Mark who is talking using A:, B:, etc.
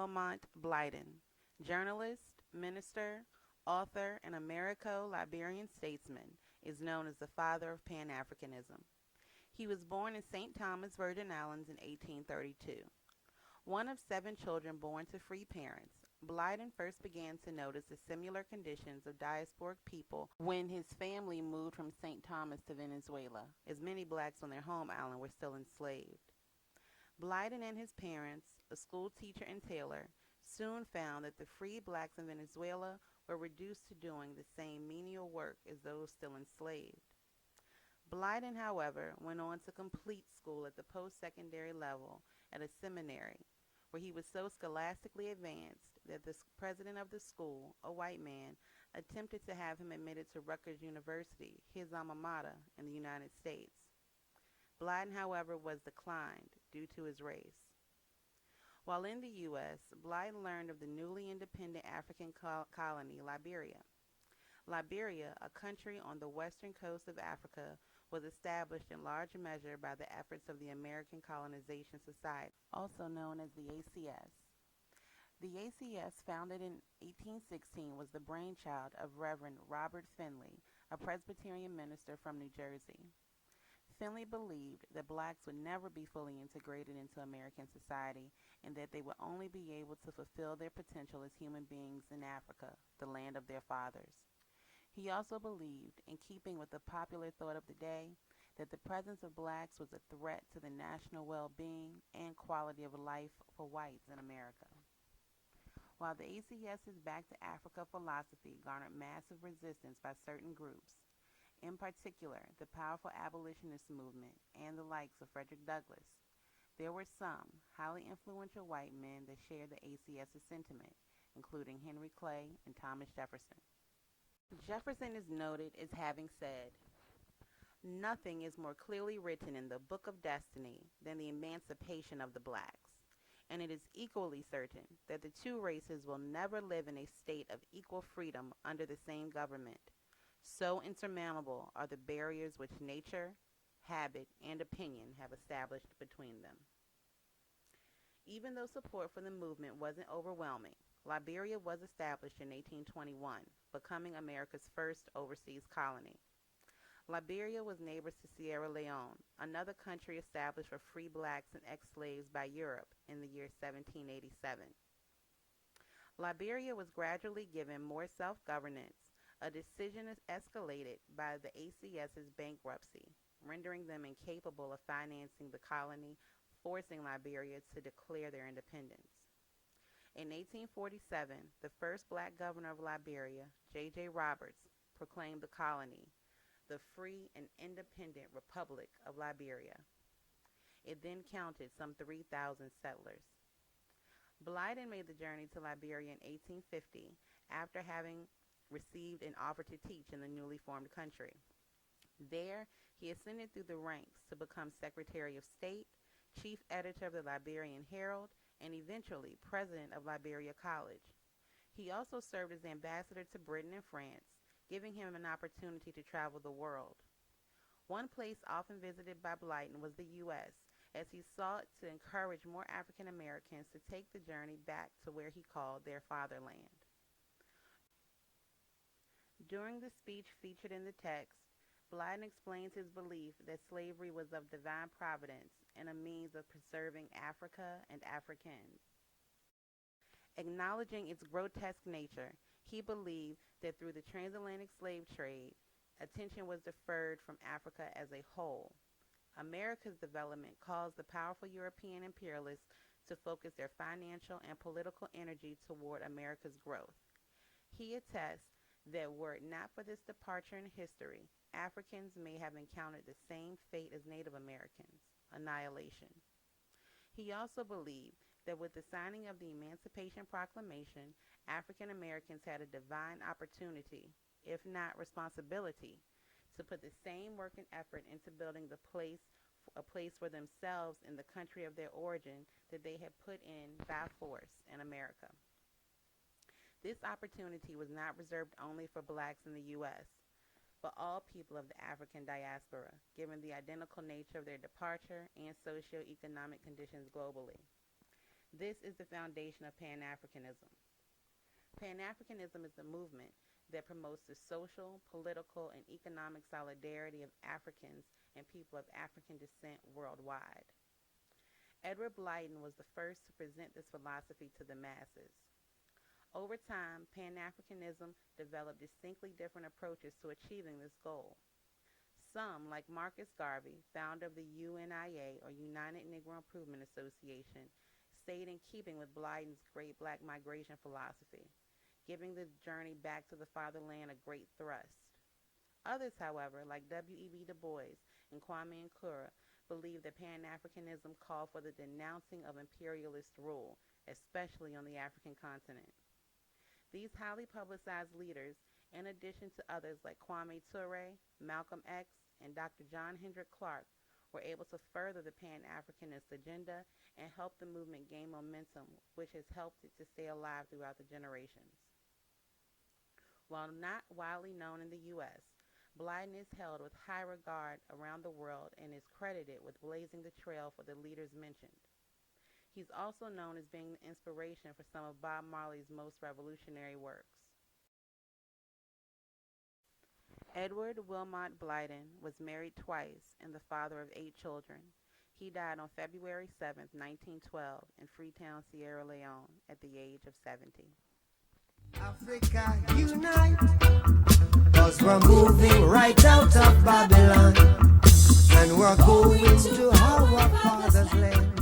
A: Wilmot Blyden, journalist, minister, author, and Americo-Liberian statesman, is known as the father of Pan-Africanism. He was born in St. Thomas, Virgin Islands in 1832. One of 7 children born to free parents, Blyden first began to notice the similar conditions of diasporic people when his family moved from St. Thomas to Venezuela, as many blacks on their home island were still enslaved. Blyden and his parents, a school teacher and tailor, soon found that the free blacks in Venezuela were reduced to doing the same menial work as those still enslaved. Blyden, however, went on to complete school at the post-secondary level at a seminary, where he was so scholastically advanced that the president of the school, a white man, attempted to have him admitted to Rutgers University, his alma mater, in the United States. Blyden, however, was declined due to his race. While in the U.S., Blyden learned of the newly independent African colony, Liberia. Liberia, a country on the western coast of Africa, was established in large measure by the efforts of the American Colonization Society, also known as the ACS. The ACS, founded in 1816, was the brainchild of Reverend Robert Finley, a Presbyterian minister from New Jersey. Finley believed that blacks would never be fully integrated into American society and that they would only be able to fulfill their potential as human beings in Africa, the land of their fathers. He also believed, in keeping with the popular thought of the day, that the presence of blacks was a threat to the national well-being and quality of life for whites in America. While the ACS's Back to Africa philosophy garnered massive resistance by certain groups, in particular the powerful abolitionist movement and the likes of Frederick Douglass, there were some highly influential white men that shared the ACS's sentiment, including Henry Clay and Thomas Jefferson. Jefferson is noted as having said, "Nothing is more clearly written in the book of destiny than the emancipation of the blacks, and it is equally certain that the two races will never live in a state of equal freedom under the same government. So insurmountable are the barriers which nature, habit, and opinion have established between them." Even though support for the movement wasn't overwhelming, Liberia was established in 1821, becoming America's first overseas colony. Liberia was neighbors to Sierra Leone, another country established for free blacks and ex-slaves by Europe in the year 1787. Liberia was gradually given more self-governance, a decision escalated by the ACS's bankruptcy, rendering them incapable of financing the colony, forcing Liberia to declare their independence. In 1847, the first black governor of Liberia, J.J. Roberts, proclaimed the colony the Free and Independent Republic of Liberia. It then counted some 3,000 settlers. Blyden made the journey to Liberia in 1850 after having received an offer to teach in the newly formed country. There, he ascended through the ranks to become Secretary of State, Chief Editor of the Liberian Herald, and eventually President of Liberia College. He also served as ambassador to Britain and France, giving him an opportunity to travel the world. One place often visited by Blyden was the U.S., as he sought to encourage more African Americans to take the journey back to where he called their fatherland. During the speech featured in the text, Blyden explains his belief that slavery was of divine providence and a means of preserving Africa and Africans. Acknowledging its grotesque nature, he believed that through the transatlantic slave trade, attention was deferred from Africa as a whole. America's development caused the powerful European imperialists to focus their financial and political energy toward America's growth. He attests that were it not for this departure in history, Africans may have encountered the same fate as Native Americans, annihilation. He also believed that with the signing of the Emancipation Proclamation, African Americans had a divine opportunity, if not responsibility, to put the same work and effort into building a place for themselves in the country of their origin that they had put in by force in America. This opportunity was not reserved only for blacks in the U.S., but all people of the African diaspora, given the identical nature of their departure and socioeconomic conditions globally. This is the foundation of Pan-Africanism. Pan-Africanism is a movement that promotes the social, political, and economic solidarity of Africans and people of African descent worldwide. Edward Blyden was the first to present this philosophy to the masses. Over time, Pan-Africanism developed distinctly different approaches to achieving this goal. Some, like Marcus Garvey, founder of the UNIA, or United Negro Improvement Association, stayed in keeping with Blyden's Great Black Migration philosophy, giving the journey back to the fatherland a great thrust. Others, however, like W.E.B. Du Bois and Kwame Nkrumah, believed that Pan-Africanism called for the denouncing of imperialist rule, especially on the African continent. These highly publicized leaders, in addition to others like Kwame Ture, Malcolm X, and Dr. John Hendrik Clark, were able to further the Pan-Africanist agenda and help the movement gain momentum, which has helped it to stay alive throughout the generations. While not widely known in the U.S., Blyden is held with high regard around the world and is credited with blazing the trail for the leaders mentioned. He's also known as being the inspiration for some of Bob Marley's most revolutionary works. Edward Wilmot Blyden was married twice and the father of 8 children. He died on February 7, 1912, in Freetown, Sierra Leone, at the age of 70.
B: Africa unite, 'cause we're moving right out of Babylon, and we're going to our father's land.